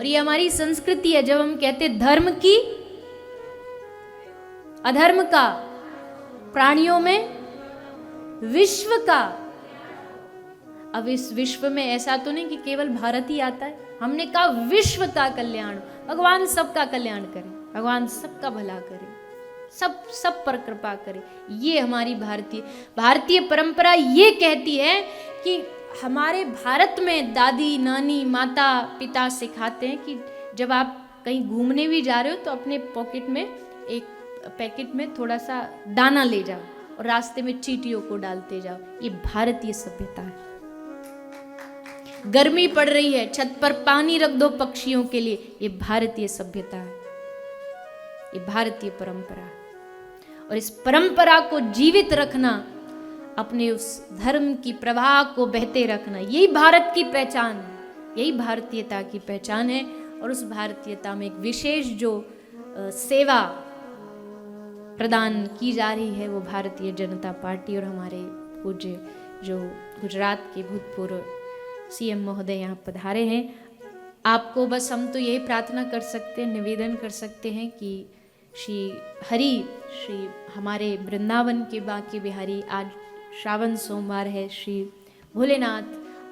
और ये हमारी संस्कृति है। जब हम कहते धर्म की अधर्म का, प्राणियों में विश्व का। अब इस विश्व में ऐसा तो नहीं कि केवल भारत ही आता है, हमने कहा विश्व का कल्याण। भगवान सबका कल्याण करे, भगवान सबका भला करे, सब पर कृपा करे। ये हमारी भारतीय परंपरा ये कहती है कि हमारे भारत में दादी नानी माता पिता सिखाते हैं कि जब आप कहीं घूमने भी जा रहे हो तो अपने पॉकेट में एक पैकेट में थोड़ा सा दाना ले जाओ और रास्ते में चींटियों को डालते जाओ। ये भारतीय सभ्यता है। गर्मी पड़ रही है, छत पर पानी रख दो पक्षियों के लिए, ये भारतीय सभ्यता है, ये भारतीय परंपरा है। और इस परंपरा को जीवित रखना, अपने उस धर्म की प्रवाह को बहते रखना, यही भारत की पहचान है, यही भारतीयता की पहचान है। और उस भारतीयता में एक विशेष जो सेवा प्रदान की जा रही है वो भारतीय जनता पार्टी और हमारे पूज्य जो गुजरात के भूतपूर्व सीएम महोदय यहाँ पधारे हैं। आपको बस हम तो यही प्रार्थना कर सकते हैं, निवेदन कर सकते हैं कि श्री हमारे वृंदावन के बांके बिहारी, आज श्रावण सोमवार है, श्री भोलेनाथ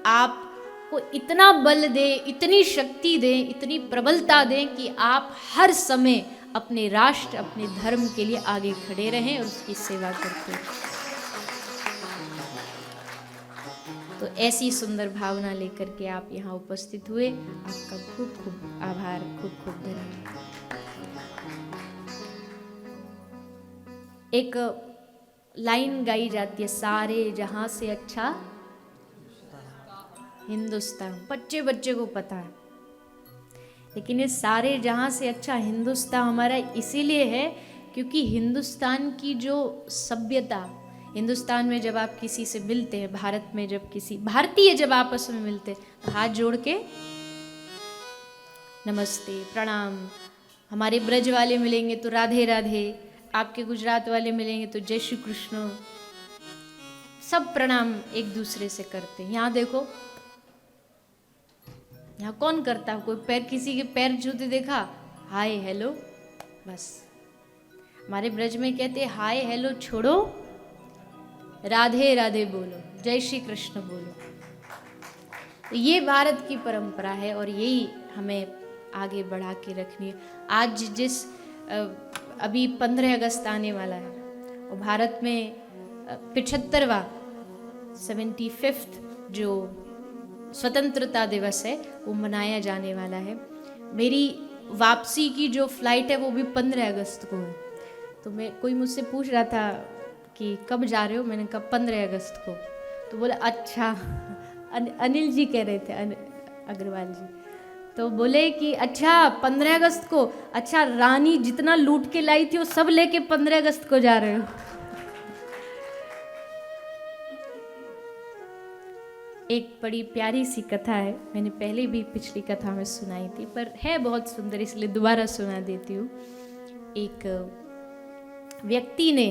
आपको इतना बल दे, इतनी शक्ति दे, इतनी प्रबलता दें कि आप हर समय अपने राष्ट्र, अपने धर्म के लिए आगे खड़े रहें और उसकी सेवा करते रहें। तो ऐसी सुंदर भावना लेकर के आप यहाँ उपस्थित हुए, आपका खूब खूब आभार, खूब खूब धन्यवाद। एक लाइन गाई जाती है, सारे जहां से अच्छा हिंदुस्तान। बच्चे बच्चे को पता है, लेकिन ये सारे जहां से अच्छा हिंदुस्तान हमारा इसीलिए है क्योंकि हिंदुस्तान की जो सभ्यता, हिंदुस्तान में जब आप किसी से मिलते हैं, भारत में जब किसी भारतीय जब आपस में मिलते हैं तो हाथ जोड़ के नमस्ते प्रणाम। हमारे ब्रज वाले मिलेंगे तो राधे राधे, आपके गुजरात वाले मिलेंगे तो जय श्री कृष्ण, सब प्रणाम एक दूसरे से करते हैं। यहाँ देखो, यहाँ कौन करता है? कोई पैर, किसी के पैर छूते देखा? हाय हेलो, बस। हमारे ब्रज में कहते हैं हाय हेलो छोड़ो, राधे राधे बोलो, जय श्री कृष्ण बोलो। तो ये भारत की परंपरा है और यही हमें आगे बढ़ा के रखनी है। आज जिस अभी 15 अगस्त आने वाला है और भारत में 75वां 75th जो स्वतंत्रता दिवस है वो मनाया जाने वाला है। मेरी वापसी की जो फ्लाइट है वो भी 15 अगस्त को है। तो कोई मुझसे पूछ रहा था कि कब जा रहे हो, मैंने कहा 15 अगस्त को। तो बोला अच्छा, अनिल जी कह रहे थे, अग्रवाल जी, तो बोले कि अच्छा 15 अगस्त को, अच्छा रानी जितना लूट के लाई थी वो सब लेके 15 अगस्त को जा रहे हो। एक बड़ी प्यारी सी कथा है, मैंने पहले भी पिछली कथा में सुनाई थी पर है बहुत सुंदर, इसलिए दोबारा सुना देती हूँ। एक व्यक्ति ने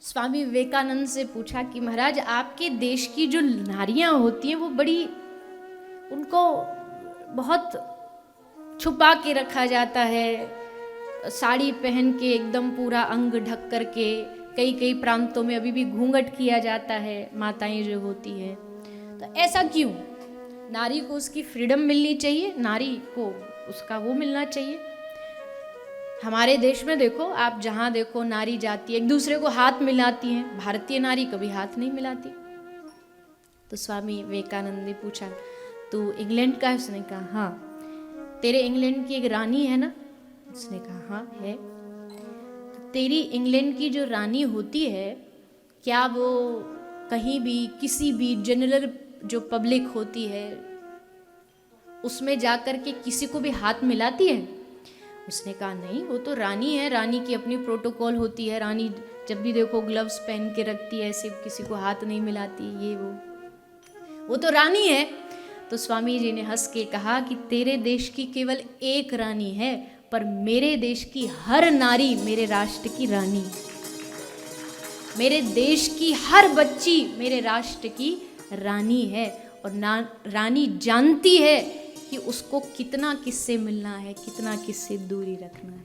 स्वामी विवेकानंद से पूछा कि महाराज आपके देश की जो नारियां होती हैं वो बड़ी, उनको बहुत छुपा के रखा जाता है, साड़ी पहन के एकदम पूरा अंग ढक कर के, कई कई प्रांतों में अभी भी घूंघट किया जाता है माताएं जो होती हैं। तो ऐसा क्यों? नारी को उसकी फ्रीडम मिलनी चाहिए, नारी को उसका वो मिलना चाहिए। हमारे देश में देखो, आप जहाँ देखो नारी जाती है एक दूसरे को हाथ मिलाती हैं, भारतीय नारी कभी हाथ नहीं मिलाती। तो स्वामी विवेकानंद ने पूछा तू इंग्लैंड का है? उसने कहा हाँ। तेरे इंग्लैंड की एक रानी है ना? उसने कहा हाँ है। तो तेरी इंग्लैंड की जो रानी होती है, क्या वो कहीं भी किसी भी जनरल जो पब्लिक होती है उसमें जाकर के किसी को भी हाथ मिलाती है? उसने कहा नहीं, वो तो रानी है, रानी की अपनी प्रोटोकॉल होती है, रानी जब भी देखो ग्लव्स पहन के रखती है, ऐसे किसी को हाथ नहीं मिलाती, ये वो तो रानी है। तो स्वामी जी ने हंस के कहा कि तेरे देश की केवल एक रानी है, पर मेरे देश की हर नारी मेरे राष्ट्र की रानी, मेरे देश की हर बच्ची मेरे राष्ट्र की रानी है। और रानी जानती है कि उसको कितना किससे मिलना है, कितना किससे दूरी रखना है।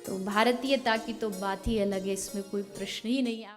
तो भारतीयता की तो बात ही अलग है, इसमें कोई प्रश्न ही नहीं है।